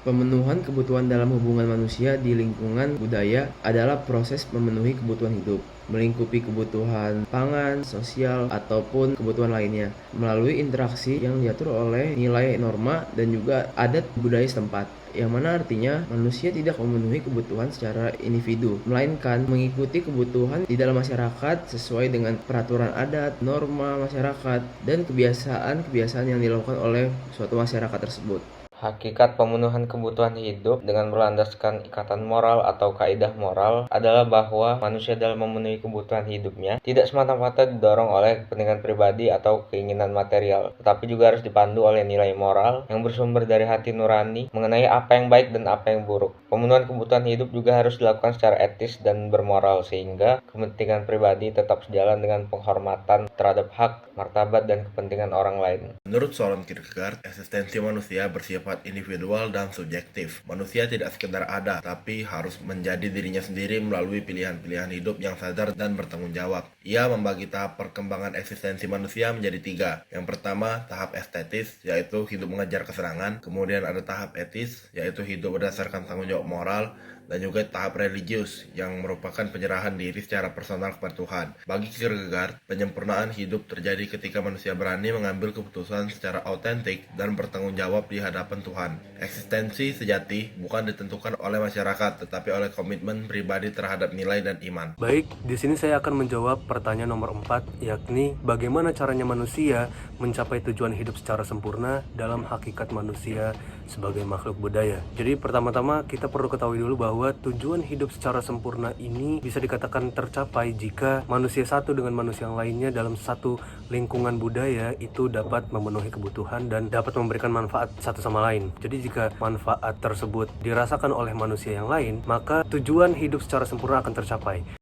Pemenuhan kebutuhan dalam hubungan manusia di lingkungan budaya adalah proses memenuhi kebutuhan hidup, melingkupi kebutuhan pangan, sosial, ataupun kebutuhan lainnya, melalui interaksi yang diatur oleh nilai norma dan juga adat budaya setempat. Yang mana artinya manusia tidak memenuhi kebutuhan secara individu, melainkan mengikuti kebutuhan di dalam masyarakat sesuai dengan peraturan adat, norma masyarakat, dan kebiasaan-kebiasaan yang dilakukan oleh suatu masyarakat tersebut. Hakikat pemenuhan kebutuhan hidup dengan berlandaskan ikatan moral atau kaidah moral adalah bahwa manusia dalam memenuhi kebutuhan hidupnya tidak semata-mata didorong oleh kepentingan pribadi atau keinginan material, tetapi juga harus dipandu oleh nilai moral yang bersumber dari hati nurani mengenai apa yang baik dan apa yang buruk. Pemenuhan kebutuhan hidup juga harus dilakukan secara etis dan bermoral sehingga kepentingan pribadi tetap sejalan dengan penghormatan terhadap hak, martabat, dan kepentingan orang lain. Menurut Soren Kierkegaard, eksistensi manusia bersifat individual dan subjektif. Manusia tidak sekedar ada, tapi harus menjadi dirinya sendiri melalui pilihan-pilihan hidup yang sadar dan bertanggung jawab. Ia membagi tahap perkembangan eksistensi manusia menjadi 3. Yang pertama, tahap estetis, yaitu hidup mengejar kesenangan. Kemudian ada tahap etis, yaitu hidup berdasarkan tanggung jawab moral. Dan juga tahap religius, yang merupakan penyerahan diri secara personal kepada Tuhan. Bagi Kierkegaard, penyempurnaan hidup terjadi ketika manusia berani mengambil keputusan secara autentik dan bertanggung jawab di hadapan Tuhan. Eksistensi sejati bukan ditentukan oleh masyarakat, tetapi oleh komitmen pribadi terhadap nilai dan iman. Baik, di sini saya akan menjawab pertanyaan nomor 4, yakni bagaimana caranya manusia mencapai tujuan hidup secara sempurna dalam hakikat manusia sebagai makhluk budaya. Jadi pertama-tama kita perlu ketahui dulu bahwa tujuan hidup secara sempurna ini bisa dikatakan tercapai jika manusia satu dengan manusia yang lainnya dalam satu lingkungan budaya itu dapat memenuhi kebutuhan dan dapat memberikan manfaat satu sama lain. Jadi jika manfaat tersebut dirasakan oleh manusia yang lain, maka tujuan hidup secara sempurna akan tercapai.